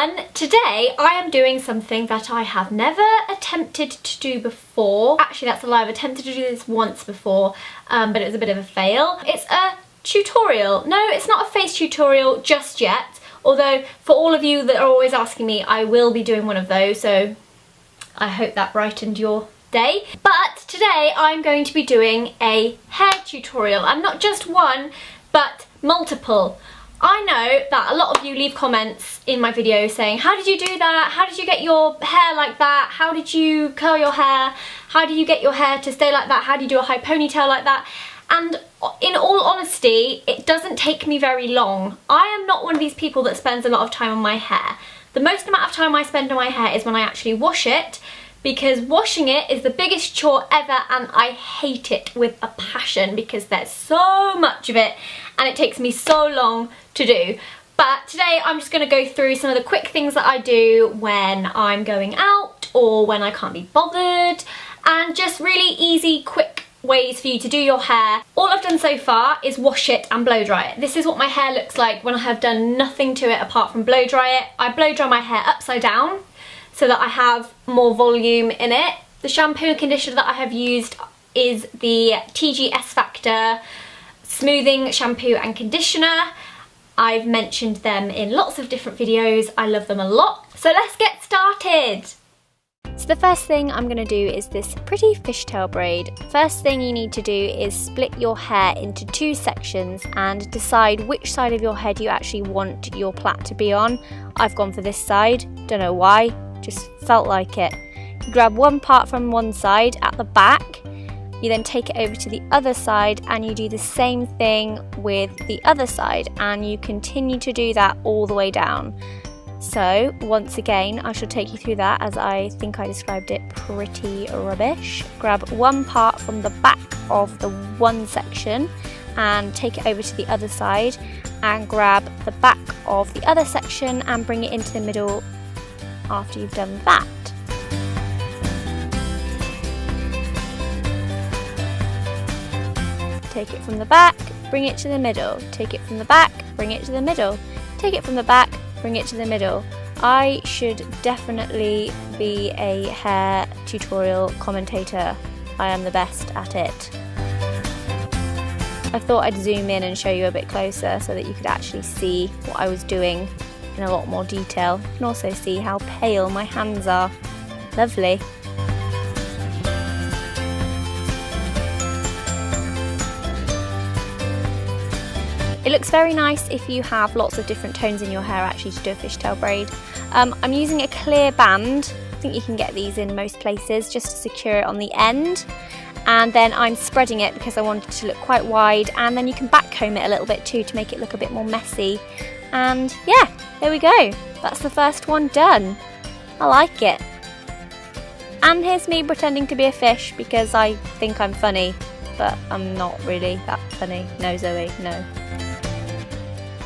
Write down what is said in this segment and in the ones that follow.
everyone! Today I am doing something that I have never attempted to do before. Actually, that's a lie, I've attempted to do this once before, but it was a bit of a fail. It's a tutorial. No, it's not a face tutorial just yet, although for all of you that are always asking me, I will be doing one of those, so I hope that brightened your day. But today I'm going to be doing a hair tutorial, and not just one, but multiple. I know that a lot of you leave comments in my videos saying, how did you do that? How did you get your hair like that? How did you curl your hair? How do you get your hair to stay like that? How do you do a high ponytail like that? And in all honesty, it doesn't take me very long. I am not one of these people that spends a lot of time on my hair. The most amount of time I spend on my hair is when I actually wash it, because washing it is the biggest chore ever and I hate it with a passion because there's so much of it and it takes me so long to do. But today I'm just going to go through some of the quick things that I do when I'm going out or when I can't be bothered, and just really easy, quick ways for you to do your hair. All I've done so far is wash it and blow dry it. This is what my hair looks like when I have done nothing to it apart from blow dry it. I blow dry my hair upside down so that I have more volume in it. The shampoo and conditioner that I have used is the TGS Factor Smoothing Shampoo and Conditioner. I've mentioned them in lots of different videos. I love them a lot. So let's get started. So the first thing I'm going to do is this pretty fishtail braid. First thing you need to do is split your hair into two sections and decide which side of your head you actually want your plait to be on. I've gone for this side, don't know why, just felt like it. You grab one part from one side at the back, you then take it over to the other side and you do the same thing with the other side, and you continue to do that all the way down. So once again, I shall take you through that as I think I described it pretty rubbish. Grab one part from the back of the one section and take it over to the other side, and grab the back of the other section and bring it into the middle after you've done that. Take it from the back, bring it to the middle. Take it from the back, bring it to the middle. Take it from the back, bring it to the middle. I should definitely be a hair tutorial commentator. I am the best at it. I thought I'd zoom in and show you a bit closer so that you could actually see what I was doing in a lot more detail. You can also see how pale my hands are. Lovely. It looks very nice if you have lots of different tones in your hair actually to do a fishtail braid. I'm using a clear band. I think you can get these in most places just to secure it on the end. And then I'm spreading it because I want it to look quite wide, and then you can back comb it a little bit too to make it look a bit more messy. And yeah, there we go. That's the first one done. I like it. And here's me pretending to be a fish because I think I'm funny, but I'm not really that funny. No, Zoe, no.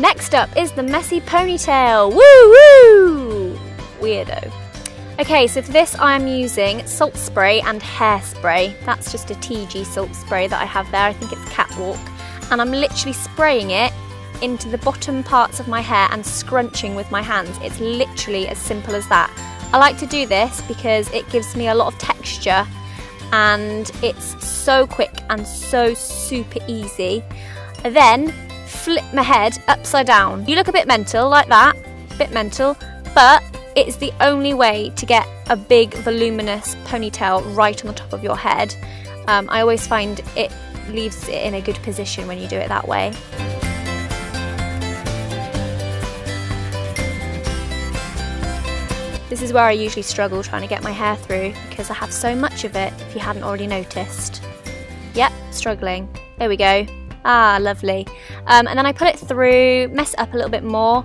Next up is the messy ponytail. Woo woo! Weirdo. Okay, so for this I am using salt spray and hairspray. That's just a TG salt spray that I have there. I think it's Catwalk. And I'm literally spraying it into the bottom parts of my hair and scrunching with my hands. It's literally as simple as that. I like to do this because it gives me a lot of texture and it's so quick and so super easy. I then flip my head upside down. You look a bit mental like that, bit mental, but it's the only way to get a big voluminous ponytail right on the top of your head. I always find it leaves it in a good position when you do it that way. This is where I usually struggle trying to get my hair through because I have so much of it, if you hadn't already noticed. Yep, struggling. There we go. Ah, lovely. And then I put it through, mess it up a little bit more.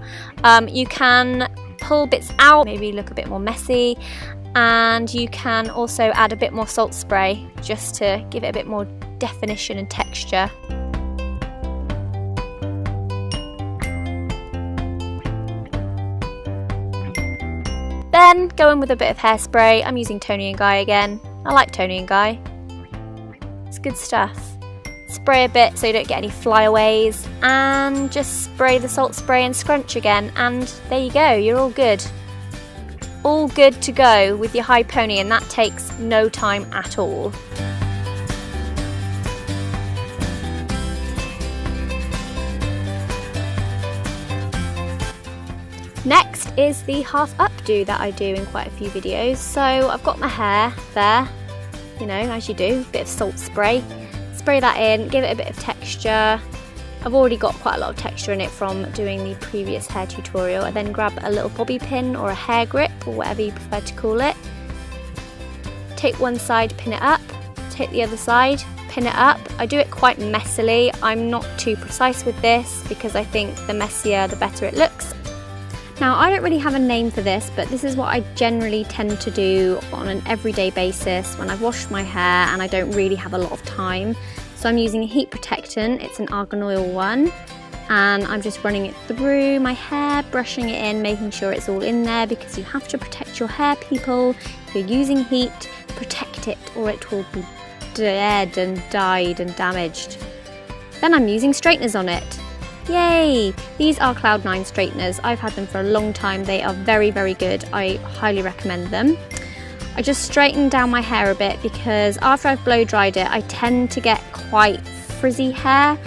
You can pull bits out, maybe look a bit more messy, and you can also add a bit more salt spray just to give it a bit more definition and texture. Then go in with a bit of hairspray. I'm using Tony & Guy again. I like Tony & Guy. It's good stuff. Spray a bit so you don't get any flyaways, and just spray the salt spray and scrunch again, and there you go, you're all good. all good to go with your high pony, and that takes no time at all. Next is the half updo that I do in quite a few videos. So I've got my hair there, you know, as you do, bit of salt spray that in, give it a bit of texture. I've already got quite a lot of texture in it from doing the previous hair tutorial. I then grab a little bobby pin or a hair grip or whatever you prefer to call it. Take one side, pin it up, take the other side, pin it up. I do it quite messily. I'm not too precise with this because I think the messier the better it looks. Now, I don't really have a name for this, but this is what I generally tend to do on an everyday basis when I've washed my hair and I don't really have a lot of time. So I'm using a heat protectant, it's an argan oil one, and I'm just running it through my hair, brushing it in, making sure it's all in there because you have to protect your hair, people. If you're using heat, protect it or it will be dead and dyed and damaged. Then I'm using straighteners on it. Yay! These are Cloud9 straighteners. I've had them for a long time. They are very, very good. I highly recommend them. I just straighten down my hair a bit because after I've blow dried it, I tend to get quite frizzy hair.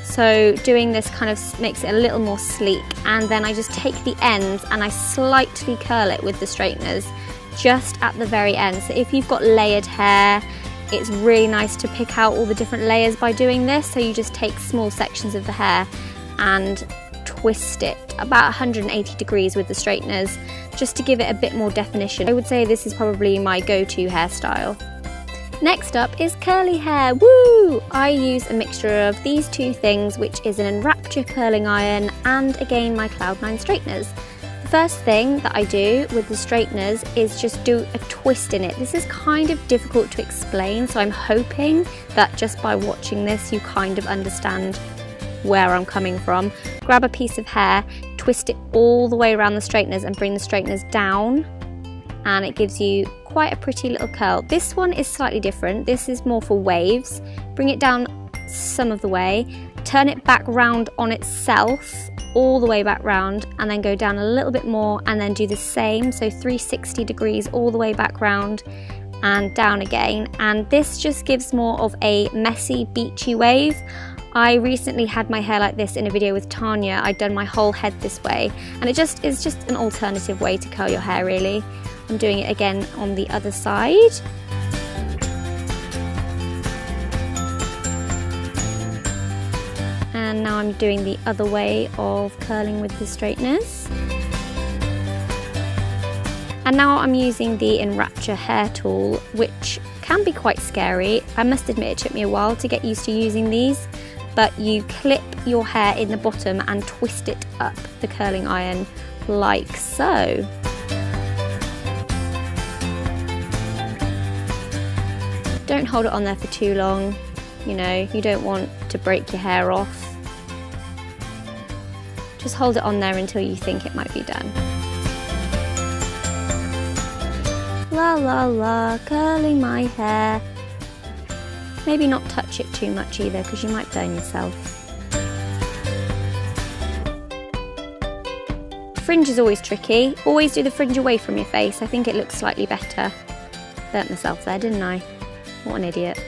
So doing this kind of makes it a little more sleek. And then I just take the ends and I slightly curl it with the straighteners just at the very end. So if you've got layered hair, it's really nice to pick out all the different layers by doing this. So you just take small sections of the hair and twist it about 180 degrees with the straighteners just to give it a bit more definition. I would say this is probably my go-to hairstyle. Next up is curly hair. Woo! I use a mixture of these two things, which is an Enrapture curling iron and again my Cloud9 straighteners. The first thing that I do with the straighteners is just do a twist in it. This is kind of difficult to explain, so I'm hoping that just by watching this you kind of understand where I'm coming from. Grab a piece of hair, twist it all the way around the straighteners and bring the straighteners down, and it gives you quite a pretty little curl. This one is slightly different. This is more for waves. Bring it down some of the way, turn it back round on itself, all the way back round, and then go down a little bit more and then do the same, so 360 degrees all the way back round and down again. And this just gives more of a messy, beachy wave. I recently had my hair like this in a video with Tanya. I'd done my whole head this way, and it's just an alternative way to curl your hair, really. I'm doing it again on the other side. And now I'm doing the other way of curling with the straighteners. And now I'm using the Enrapture hair tool, which can be quite scary. I must admit it took me a while to get used to using these. But you clip your hair in the bottom and twist it up the curling iron like so. Don't hold it on there for too long, you know, you don't want to break your hair off. Just hold it on there until you think it might be done. La la la, curling my hair. Maybe not touch it too much either because you might burn yourself. Fringe is always tricky. Always do the fringe away from your face. I think it looks slightly better. Burnt myself there, didn't I? What an idiot.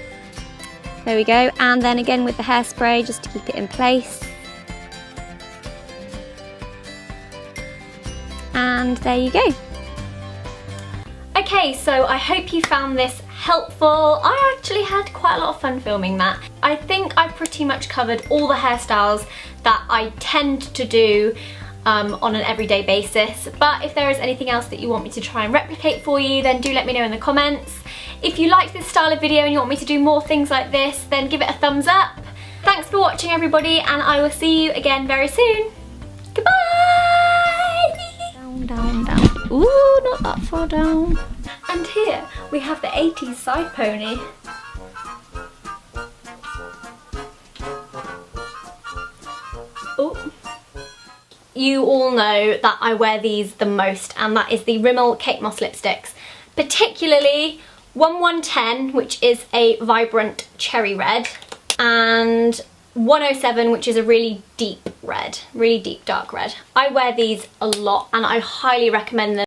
There we go. And then again with the hairspray just to keep it in place. And there you go. Okay, so I hope you found this helpful. I actually had quite a lot of fun filming that. I think I pretty much covered all the hairstyles that I tend to do on an everyday basis, but if there is anything else that you want me to try and replicate for you, then do let me know in the comments. If you like this style of video and you want me to do more things like this, then give it a thumbs up. Thanks for watching, everybody, and I will see you again very soon. Goodbye! Down, down, down. Ooh, not that far down. And here we have the 80s side pony. Oh. You all know that I wear these the most, and that is the Rimmel Kate Moss lipsticks. Particularly 1110, which is a vibrant cherry red, and 107, which is a really deep red, really deep dark red. I wear these a lot and I highly recommend them.